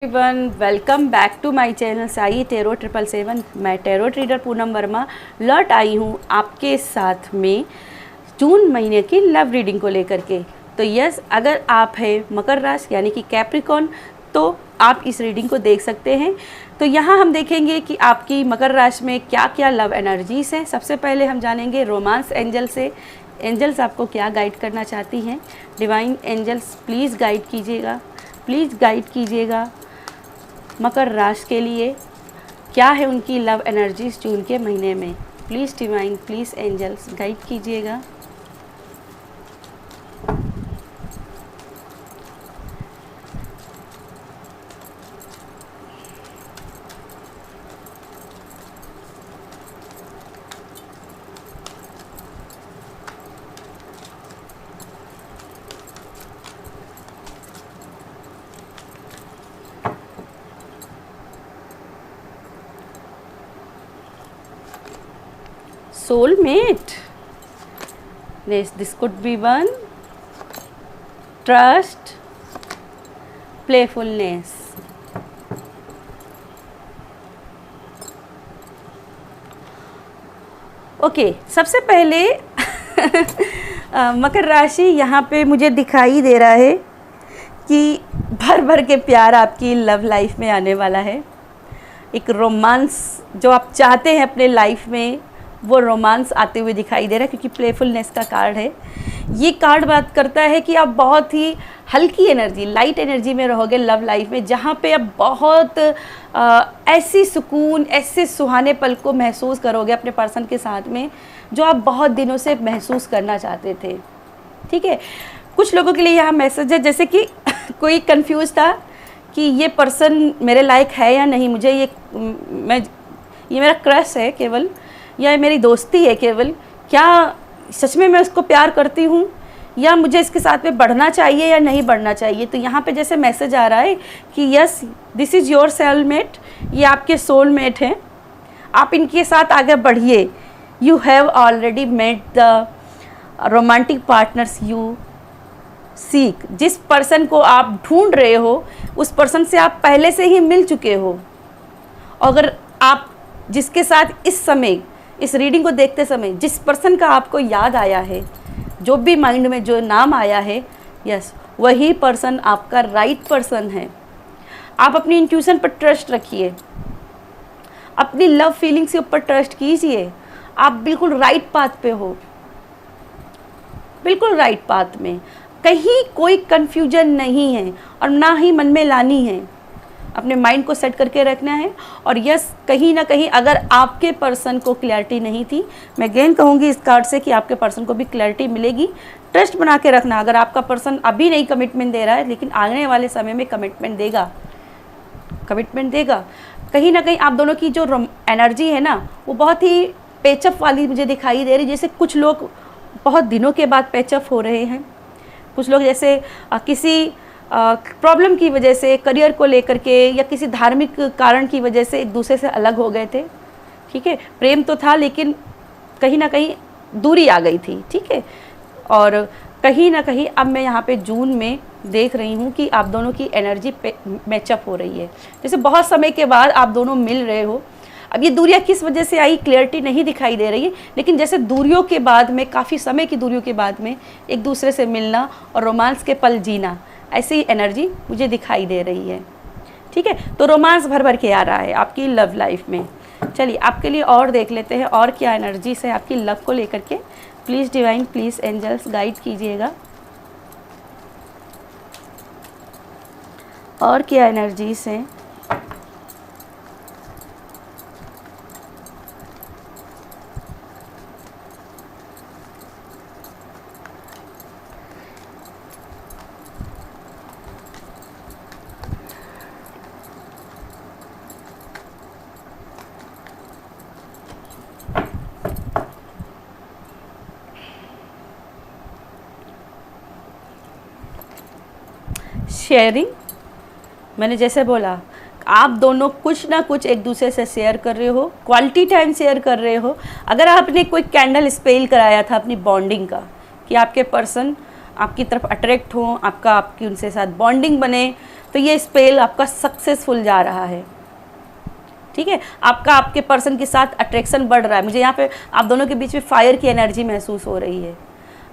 Everyone, welcome back to my channel Sai tarot 777। मैं tarot reader Poonam Verma लौट आई हूँ आपके साथ में जून महीने की लव रीडिंग को लेकर के। तो यस, अगर आप है मकर राशि यानी कि कैप्रिकॉन, तो आप इस रीडिंग को देख सकते हैं। तो यहाँ हम देखेंगे कि आपकी मकर राशि में क्या क्या लव एनर्जीज हैं। सबसे पहले हम जानेंगे रोमांस एंजल से, एंजल्स आपको क्या गाइड करना चाहती हैं। डिवाइन एंजल्स प्लीज़ गाइड कीजिएगा, प्लीज़ गाइड कीजिएगा मकर राशि के लिए क्या है उनकी लव एनर्जीज जून के महीने में। Please divine, please angels guide कीजिएगा। Soulmate, this could be one. Trust, playfulness. Okay, सबसे पहले मकर राशि यहाँ पे मुझे दिखाई दे रहा है कि भर भर के प्यार आपकी लव लाइफ में आने वाला है। एक रोमांस जो आप चाहते हैं अपने लाइफ में, वो रोमांस आते हुए दिखाई दे रहा है, क्योंकि प्लेफुलनेस का कार्ड है। ये कार्ड बात करता है कि आप बहुत ही हल्की एनर्जी, लाइट एनर्जी में रहोगे लव लाइफ में, जहाँ पे आप बहुत ऐसी सुकून, ऐसे सुहाने पल को महसूस करोगे अपने पर्सन के साथ में, जो आप बहुत दिनों से महसूस करना चाहते थे। ठीक है, कुछ लोगों के लिए यहाँ मैसेज है, जैसे कि कोई कंफ्यूज था कि ये पर्सन मेरे लायक है या नहीं, मुझे ये मेरा क्रश है केवल, या मेरी दोस्ती है केवल, क्या सच में मैं उसको प्यार करती हूँ, या मुझे इसके साथ में बढ़ना चाहिए या नहीं बढ़ना चाहिए। तो यहाँ पे जैसे मैसेज आ रहा है कि yes, this is your soulmate, ये आपके सोलमेट हैं, आप इनके साथ आगे बढ़िए। You have already met the romantic partners you seek. जिस पर्सन को आप ढूंढ रहे हो, उस पर्सन से आप पहले से ही मिल चुके हो। अगर आप जिसके साथ इस समय, इस रीडिंग को देखते समय जिस पर्सन का आपको याद आया है, जो भी माइंड में जो नाम आया है, यस, वही पर्सन आपका राइट पर्सन है। आप अपनी इंट्यूशन पर ट्रस्ट रखिए, अपनी लव फीलिंग्स के ऊपर ट्रस्ट कीजिए। आप बिल्कुल राइट पाथ पे हो, बिल्कुल राइट पाथ में, कहीं कोई कन्फ्यूजन नहीं है और ना ही मन में लानी है। अपने माइंड को सेट करके रखना है। और यस, कहीं ना कहीं अगर आपके पर्सन को क्लैरिटी नहीं थी, मैं अगेन कहूँगी इस कार्ड से कि आपके पर्सन को भी क्लैरिटी मिलेगी। ट्रस्ट बना के रखना। अगर आपका पर्सन अभी नहीं कमिटमेंट दे रहा है, लेकिन आने वाले समय में कमिटमेंट देगा, कमिटमेंट देगा। कहीं ना कहीं आप दोनों की जो एनर्जी है ना, वो बहुत ही पैचअप वाली मुझे दिखाई दे रही। जैसे कुछ लोग बहुत दिनों के बाद पैचअप हो रहे हैं, कुछ लोग जैसे किसी प्रॉब्लम की वजह से, करियर को लेकर के, या किसी धार्मिक कारण की वजह से एक दूसरे से अलग हो गए थे। ठीक है, प्रेम तो था लेकिन कहीं ना कहीं दूरी आ गई थी। ठीक है, और कहीं ना कहीं अब मैं यहाँ पे जून में देख रही हूँ कि आप दोनों की एनर्जी मैचअप हो रही है। जैसे बहुत समय के बाद आप दोनों मिल रहे हो। अब ये दूरियाँ किस वजह से आई, क्लियरिटी नहीं दिखाई दे रही है, लेकिन जैसे दूरियों के बाद में, काफ़ी समय की दूरियों के बाद में एक दूसरे से मिलना और रोमांस के पल जीना, ऐसी एनर्जी मुझे दिखाई दे रही है। ठीक है, तो रोमांस भर भर के आ रहा है आपकी लव लाइफ में। चलिए आपके लिए और देख लेते हैं और क्या एनर्जीज है आपकी लव को लेकर के। Please divine, please angels guide कीजिएगा, और क्या एनर्जीज हैं। शेयरिंग, मैंने जैसे बोला, आप दोनों कुछ ना कुछ एक दूसरे से शेयर कर रहे हो, क्वालिटी टाइम शेयर कर रहे हो। अगर आपने कोई कैंडल स्पेल कराया था अपनी बॉन्डिंग का, कि आपके पर्सन आपकी तरफ अट्रैक्ट हों, आपकी उनसे साथ बॉन्डिंग बने, तो ये स्पेल आपका सक्सेसफुल जा रहा है। ठीक है, आपके पर्सन के साथ अट्रैक्शन बढ़ रहा है। मुझे यहाँ पे आप दोनों के बीच में फायर की एनर्जी महसूस हो रही है।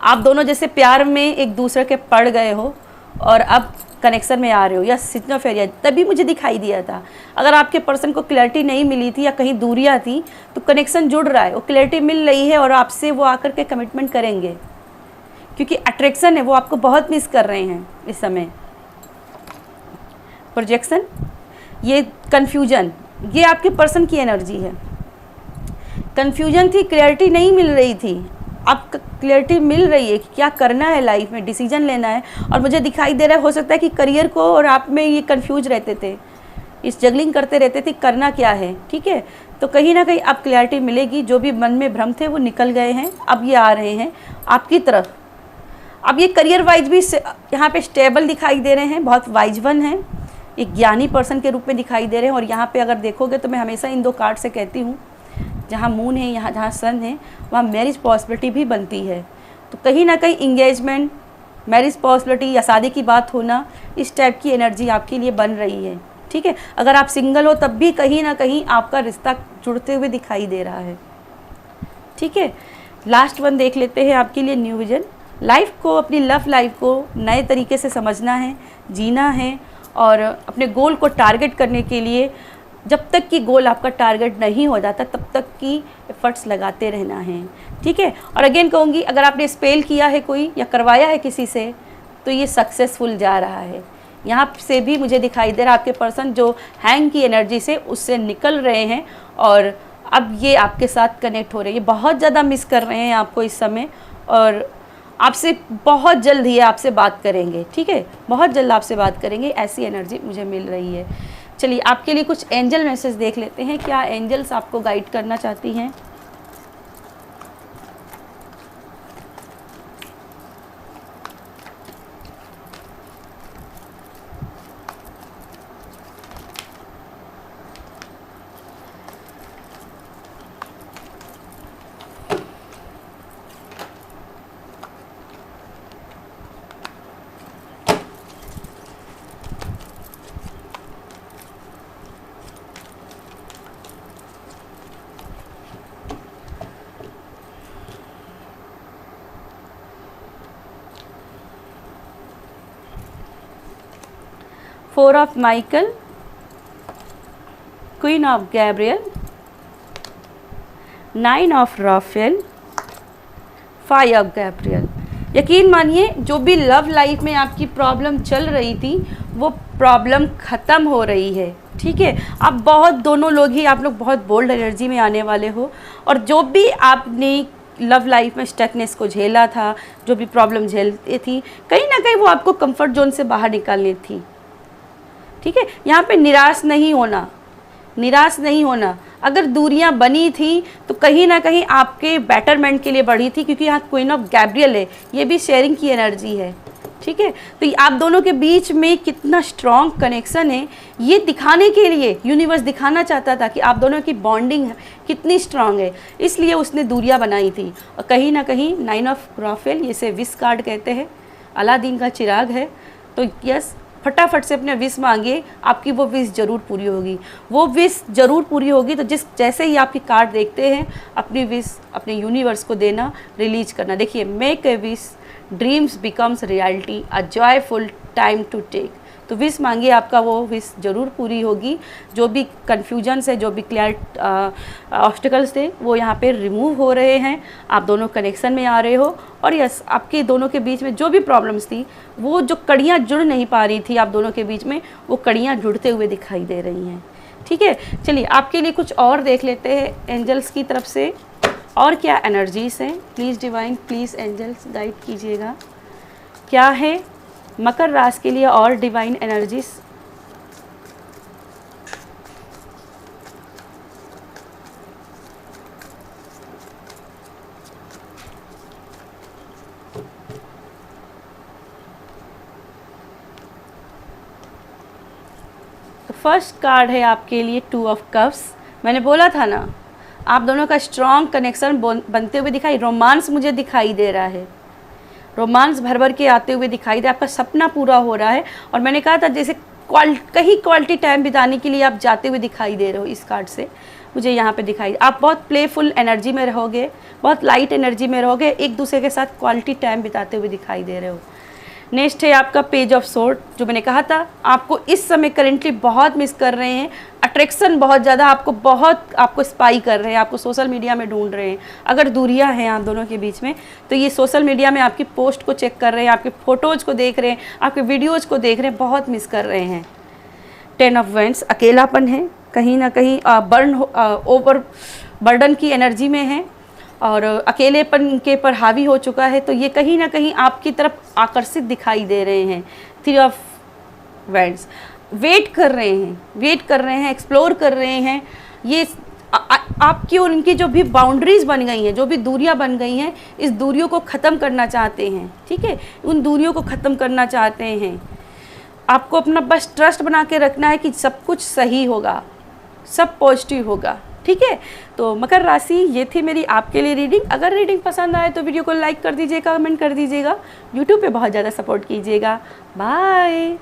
आप दोनों जैसे प्यार में एक दूसरे के पड़ गए हो और अब कनेक्शन में आ रहे हो, या सिग्नोफेरिया तभी मुझे दिखाई दिया था। अगर आपके पर्सन को क्लैरिटी नहीं मिली थी या कहीं दूरियाँ थी, तो कनेक्शन जुड़ रहा है, वो क्लैरिटी मिल रही है और आपसे वो आकर के कमिटमेंट करेंगे, क्योंकि अट्रैक्शन है, वो आपको बहुत मिस कर रहे हैं इस समय। प्रोजेक्शन, ये कन्फ्यूजन, ये आपके पर्सन की एनर्जी है। कन्फ्यूजन थी, क्लैरिटी नहीं मिल रही थी, अब क्लैरिटी मिल रही है कि क्या करना है लाइफ में, डिसीजन लेना है। और मुझे दिखाई दे रहा है, हो सकता है कि करियर को और आप में ये कंफ्यूज रहते थे, इस जगलिंग करते रहते थे, करना क्या है। ठीक है, तो कहीं ना कहीं अब क्लैरिटी मिलेगी। जो भी मन में भ्रम थे वो निकल गए हैं, अब ये आ रहे हैं आपकी तरफ। अब ये करियर वाइज भी यहाँ पे स्टेबल दिखाई दे रहे हैं, बहुत वाइज वन है, एक ज्ञानी पर्सन के रूप में दिखाई दे रहे हैं। और यहाँ पे अगर देखोगे तो मैं हमेशा इन दो कार्ड से कहती हूँ, जहाँ मून है, यहाँ जहाँ सन है, वहाँ मैरिज पॉसिबिलिटी भी बनती है। तो कहीं ना कहीं इंगेजमेंट, मैरिज पॉसिबिलिटी या शादी की बात होना, इस टाइप की एनर्जी आपके लिए बन रही है। ठीक है, अगर आप सिंगल हो तब भी कहीं ना कहीं आपका रिश्ता जुड़ते हुए दिखाई दे रहा है। ठीक है, लास्ट वन देख लेते हैं आपके लिए न्यू विजन। लाइफ को, अपनी लव लाइफ को नए तरीके से समझना है, जीना है, और अपने गोल को टारगेट करने के लिए जब तक कि गोल आपका टारगेट नहीं हो जाता तब तक की एफर्ट्स लगाते रहना है। ठीक है, और अगेन कहूँगी, अगर आपने स्पेल किया है कोई या करवाया है किसी से, तो ये सक्सेसफुल जा रहा है। यहाँ से भी मुझे दिखाई दे रहा है आपके पर्सन जो हैंग की एनर्जी से उससे निकल रहे हैं और अब ये आपके साथ कनेक्ट हो रहे हैं। ये बहुत ज़्यादा मिस कर रहे हैं आपको इस समय, और आपसे बहुत जल्द ही आपसे बात करेंगे। ठीक है, बहुत जल्द आपसे बात करेंगे, ऐसी एनर्जी मुझे मिल रही है। चलिए, आपके लिए कुछ एंजल मैसेज देख लेते हैं, क्या एंजल्स आपको गाइड करना चाहती हैं। Four of Michael, queen of Gabriel, nine of Raphael, five of Gabriel. यकीन मानिए, जो भी लव लाइफ में आपकी प्रॉब्लम चल रही थी वो प्रॉब्लम ख़त्म हो रही है। ठीक है, आप बहुत, दोनों लोग ही आप लोग बहुत बोल्ड एनर्जी में आने वाले हो, और जो भी आपने लव लाइफ में स्टकनेस को झेला था, जो भी प्रॉब्लम झेलती थी, कहीं ना कहीं वो आपको कंफर्ट जोन से बाहर निकालनी थी। ठीक है, यहाँ पे निराश नहीं होना, निराश नहीं होना। अगर दूरियां बनी थी तो कहीं ना कहीं आपके बेटरमेंट के लिए बढ़ी थी, क्योंकि यहाँ क्वीन ऑफ गैब्रियल है, ये भी शेयरिंग की एनर्जी है। ठीक है, तो आप दोनों के बीच में कितना स्ट्रॉन्ग कनेक्शन है, ये दिखाने के लिए यूनिवर्स दिखाना चाहता था कि आप दोनों की बॉन्डिंग कितनी स्ट्रॉन्ग है, इसलिए उसने दूरियां बनाई थी। और कहीं ना कहीं नाइन ऑफ राफेल, इसे विश कार्ड कहते हैं, अलादीन का चिराग है। तो यस, फटाफट से अपने विश मांगिए, आपकी वो विश ज़रूर पूरी होगी, वो विश ज़रूर पूरी होगी। तो जैसे ही आपकी कार्ड देखते हैं, अपनी विश अपने यूनिवर्स को देना, रिलीज करना। देखिए, make a wish, dreams becomes reality, a joyful time to take. तो विश मांगिए, आपका वो विश ज़रूर पूरी होगी। जो भी कन्फ्यूजन्स है, जो भी ऑब्स्टिकल्स थे, वो यहाँ पे रिमूव हो रहे हैं। आप दोनों कनेक्शन में आ रहे हो, और यस, आपके दोनों के बीच में जो भी प्रॉब्लम्स थी, वो जो कड़ियाँ जुड़ नहीं पा रही थी आप दोनों के बीच में, वो कड़ियाँ जुड़ते हुए दिखाई दे रही हैं। ठीक है, चलिए आपके लिए कुछ और देख लेते हैं एंजल्स की तरफ से, और क्या एनर्जीज हैं। Please divine, please angels guide कीजिएगा, क्या है मकर राशि के लिए और डिवाइन एनर्जीज। तो फर्स्ट कार्ड है आपके लिए टू ऑफ कप्स। मैंने बोला था ना, आप दोनों का स्ट्रॉन्ग कनेक्शन बनते हुए दिखाई, रोमांस मुझे दिखाई दे रहा है। रोमांस भर भर के आते हुए दिखाई दे, आपका सपना पूरा हो रहा है। और मैंने कहा था जैसे कहीं क्वालिटी टाइम बिताने के लिए आप जाते हुए दिखाई दे रहे हो, इस कार्ड से मुझे यहाँ पे दिखाई, आप बहुत प्लेफुल एनर्जी में रहोगे, बहुत लाइट एनर्जी में रहोगे, एक दूसरे के साथ क्वालिटी टाइम बिताते हुए दिखाई दे रहे हो। नेक्स्ट है आपका पेज ऑफ सोर्ड, जो मैंने कहा था आपको इस समय करेंटली बहुत मिस कर रहे हैं, अट्रैक्शन बहुत ज़्यादा, आपको स्पाई कर रहे हैं, आपको सोशल मीडिया में ढूंढ रहे हैं। अगर दूरियां हैं आप दोनों के बीच में तो ये सोशल मीडिया में आपकी पोस्ट को चेक कर रहे हैं, आपके फ़ोटोज़ को देख रहे हैं, आपके वीडियोज़ को देख रहे हैं, बहुत मिस कर रहे हैं। 10 ऑफ वैंड्स, अकेलापन है, कहीं ना कहीं ओवर बर्डन की एनर्जी में है और अकेलेपन के पर हावी हो चुका है, तो ये कहीं ना कहीं आपकी तरफ आकर्षित दिखाई दे रहे हैं। 3 ऑफ वैंड्स, वेट कर रहे हैं, एक्सप्लोर कर रहे हैं। ये आपकी और इनकी जो भी बाउंड्रीज़ बन गई हैं, जो भी दूरियां बन गई हैं, इस दूरियों को ख़त्म करना चाहते हैं, ठीक है, उन दूरियों को ख़त्म करना चाहते हैं। आपको अपना बस ट्रस्ट बना के रखना है कि सब कुछ सही होगा, सब पॉजिटिव होगा, ठीक है। तो मकर राशि, ये थी मेरी आपके लिए रीडिंग। अगर रीडिंग पसंद आए तो वीडियो को लाइक कर दीजिएगा, कमेंट कर दीजिएगा, यूट्यूब पे बहुत ज़्यादा सपोर्ट कीजिएगा। बाय।